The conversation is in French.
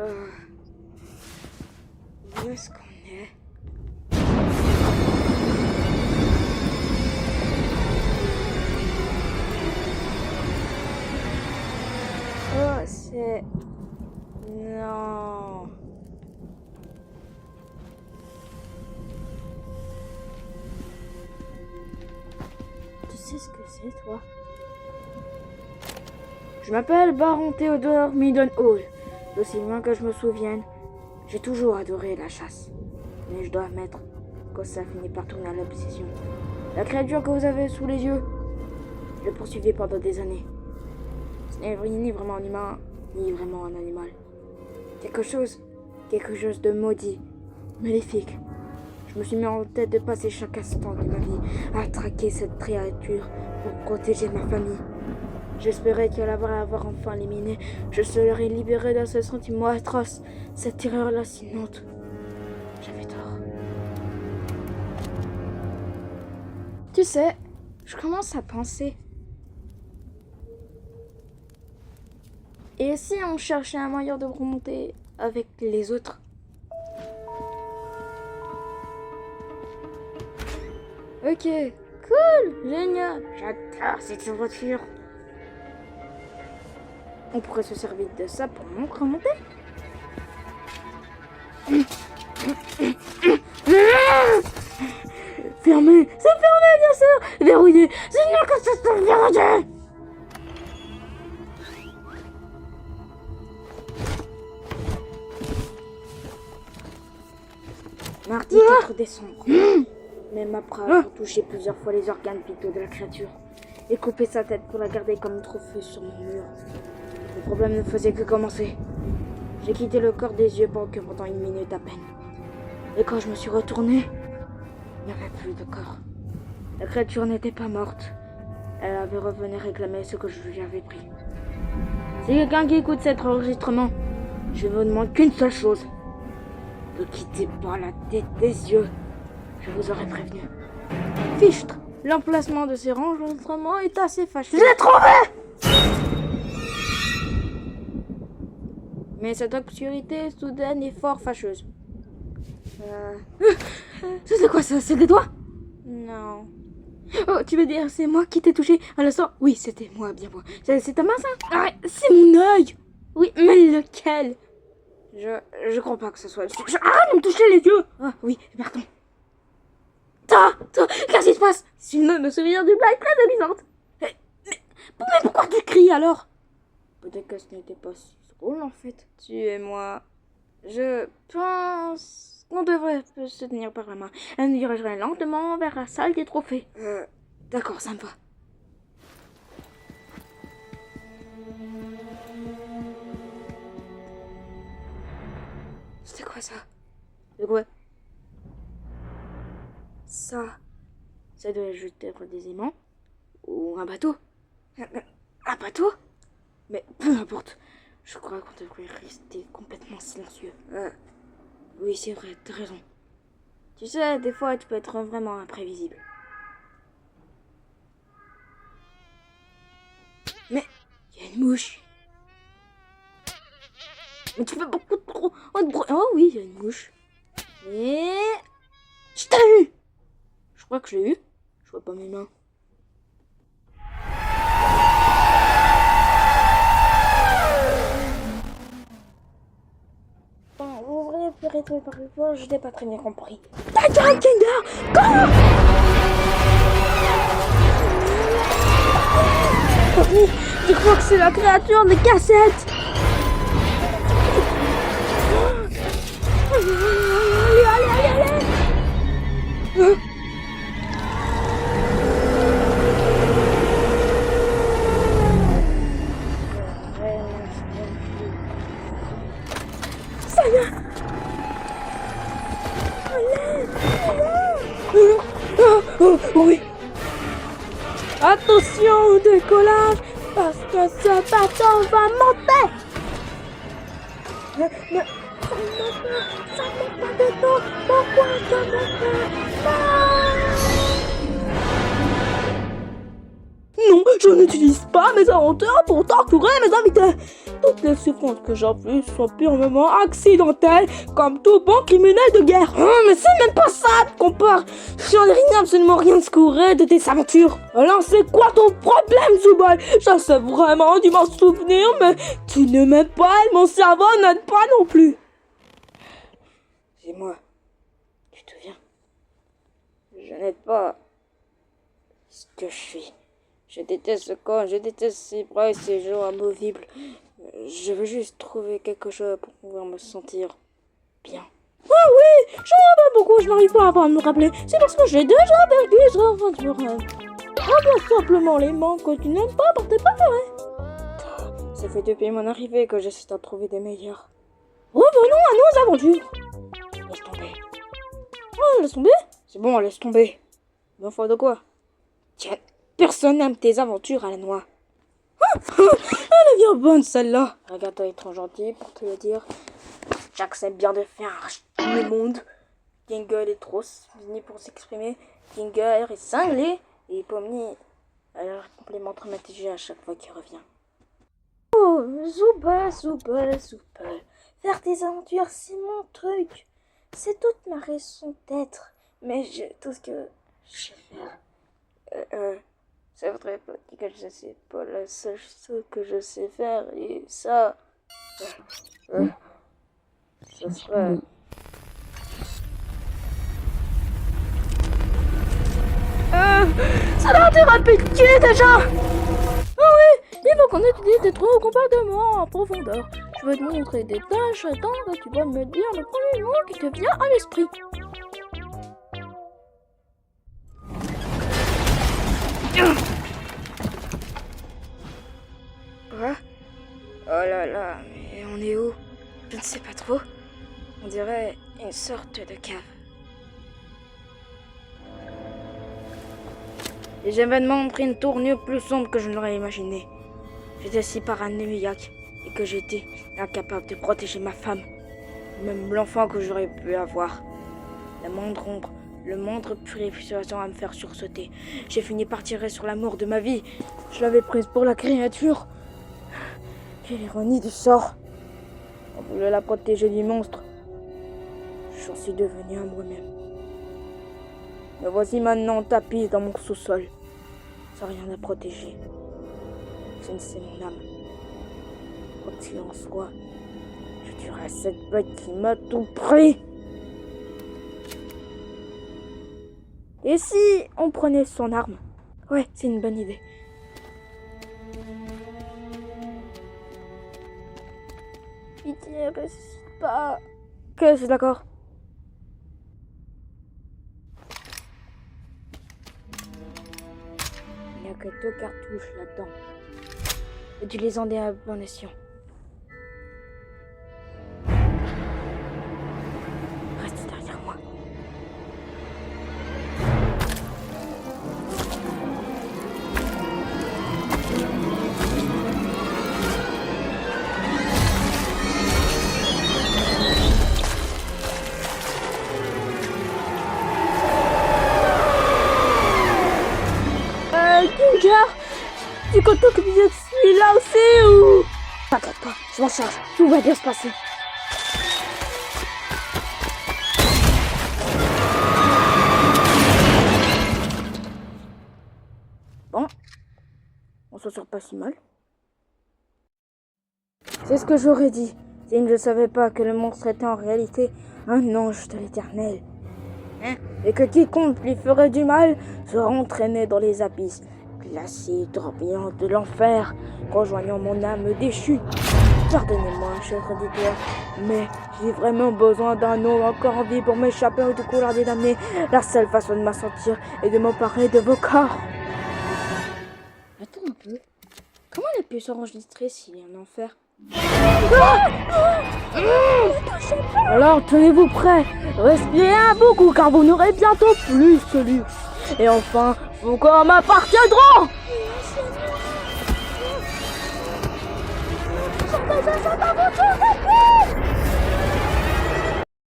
Où est-ce qu'on est? Oh, c'est... Non... Tu sais ce que c'est, toi? Je m'appelle Baron Théodore Middle-Hall. D'aussi loin que je me souvienne, j'ai toujours adoré la chasse. Mais je dois admettre que ça finit par tourner à l'obsession. La créature que vous avez sous les yeux, je l'ai poursuivie pendant des années. Ce n'est ni vraiment un humain, ni vraiment un animal. Quelque chose de maudit, maléfique. Je me suis mis en tête de passer chaque instant de ma vie à traquer cette créature pour protéger ma famille. J'espérais qu'à l'avoir enfin éliminé, je serais libéré de ce sentiment atroce, cette terreur lancinante. J'avais tort. Tu sais, je commence à penser. Et si on cherchait un moyen de remonter avec les autres? Ok, cool, génial, j'adore cette voiture. On pourrait se servir de ça pour remonter. Fermé, c'est fermé bien sûr. Verrouillé, c'est mieux que ça soit verrouillé. Mardi 4 décembre. Même après avoir touché plusieurs fois les organes vitaux de la créature et coupé sa tête pour la garder comme trophée sur mon mur. Le problème ne faisait que commencer. J'ai quitté le corps des yeux pendant 1 minute à peine. Et quand je me suis retourné, il n'y avait plus de corps. La créature n'était pas morte. Elle avait revenu réclamer ce que je lui avais pris. Si quelqu'un qui écoute cet enregistrement, je ne vous demande qu'une seule chose. Ne quittez pas la tête des yeux. Je vous aurais prévenu. Fichtre, l'emplacement de ces enregistrements est assez fâcheux. Je l'ai trouvé! Mais cette obscurité soudaine est fort fâcheuse. C'était quoi ça? C'est des doigts? Non. Oh, tu veux dire c'est moi qui t'ai touché à l'instant? Oui, c'était moi, bien moi. C'est ta main ça? Arrête, c'est mon œil! Oui, mais lequel? Je crois pas que ce soit... Arrête de me toucher les yeux! Ah oui, pardon. Qu'est-ce qui se passe? C'est une me souvenir d'une blague très amusante. Mais pourquoi tu cries alors? Peut-être que ce n'était pas si drôle en fait. Tu et moi, je pense qu'on devrait se tenir par la main. Elle nous dirigerait lentement vers la salle des trophées. D'accord, ça me va. C'était quoi ça? De quoi? Ça doit juste être des aimants ou un bateau. Un bateau? Mais peu importe. Je crois qu'on devrait rester complètement silencieux. Oui, c'est vrai, t'as raison. Tu sais, des fois, tu peux être vraiment imprévisible. Mais il y a une mouche. Mais tu fais beaucoup trop de bruit. Oh oui, il y a une mouche. Mais... Je t'ai eu! Je crois que je l'ai eu. Je vois pas mes mains. Bon, vous voudrez répéter par une fois, je n'ai pas très bien compris. Tiger Kinder! Cours! Oh oui, je crois que c'est la créature des cassettes! Allez! Ça y est! Oh, oui! Attention au décollage, parce que ce bateau va monter! Mais ça n'a pas de temps, pourquoi ça ne fait pas? Non, je n'utilise pas mes aventures pour torturer mes invités. Toutes les souffrances que j'inflige sont purement accidentelles, comme tout bon criminel de guerre. Mais c'est même pas ça qu'on parle. J'en ai rien, absolument rien de secourir de tes aventures. Alors c'est quoi ton problème, Zubai? J'essaie vraiment de m'en souvenir, mais tu ne m'aides pas et mon cerveau n'aide pas non plus. Dis-moi, tu te souviens? Je n'aide pas ce que je suis. Je déteste ce corps, je déteste ces bras et ces jours amovibles. Je veux juste trouver quelque chose pour pouvoir me sentir bien. Ah oui, j'en rappelle beaucoup, je n'arrive pas à me rappeler. C'est parce que j'ai déjà vécu ce aventure. Remplace simplement les manques que tu n'aimes pas pour tes préférés. Ça fait depuis mon arrivée que j'essaie d'en trouver des meilleurs. Revenons à nos aventures. Laisse tomber. Oh, laisse tomber. C'est bon, laisse tomber. Mais enfin de quoi? Tiens, personne n'aime tes aventures à la noix. Elle est bien bonne celle-là. Regarde-toi, est trop gentil pour te le dire. J'accepte bien de faire le monde. Ginger est trop fini pour s'exprimer. Ginger est cinglé et Pomni, elle complètement traumatisée à chaque fois qu'il revient. Oh, Zuba. Faire des aventures, c'est mon truc. C'est toute ma raison d'être. Mais tout ce que je sais faire. C'est vrai que je sais pas la seule chose que je sais faire et ça. Ce serait. Ça a l'air de pitié déjà. Ah oui, il faut qu'on étudie tes trois comportements en profondeur. Je vais te montrer des tâches à temps et tu vas me dire le premier mot qui te vient à l'esprit. Quoi? Oh là là, mais on est où? Je ne sais pas trop. On dirait une sorte de cave. Les événements ont pris une tournure plus sombre que je ne l'aurais imaginé. J'étais si paranoïaque et que j'étais incapable de protéger ma femme, même l'enfant que j'aurais pu avoir. La moindre ombre, le moindre purification à me faire sursauter. J'ai fini par tirer sur l'amour de ma vie. Je l'avais prise pour la créature. Quelle ironie du sort. On voulait la protéger du monstre. J'en suis devenu à moi-même. Me voici maintenant tapis dans mon sous-sol, sans rien à protéger. Je ne sais mon âme. Quoi qu'il en soit, je tuerai cette bête qui m'a tout pris. Et si on prenait son arme? Ouais, c'est une bonne idée. Pitié, reste pas. Ok, c'est d'accord. Il n'y a que 2 cartouches là-dedans. Utilisons des à bon escient. Reste derrière moi. Ginger, tu es content que je suis là aussi ou? T'inquiète pas, je m'en charge. Tout va bien se passer. Bon, on s'en sort pas si mal. C'est ce que j'aurais dit si je ne savais pas que le monstre était en réalité un ange de l'Éternel. Et que quiconque lui ferait du mal sera entraîné dans les abysses glacés, tourbillons de l'enfer, rejoignant mon âme déchue. Pardonnez-moi, cher auditeur, mais j'ai vraiment besoin d'un homme encore en vie pour m'échapper du couloir des damnés. La seule façon de m'assentir est de m'emparer de vos corps. Attends un peu. Comment elle a pu s'enregistrer s'il y a un enfer? Alors tenez-vous prêts, respirez un beaucoup car vous n'aurez bientôt plus ce luxe. Et enfin, vos corps m'appartiendront. Cette aventure est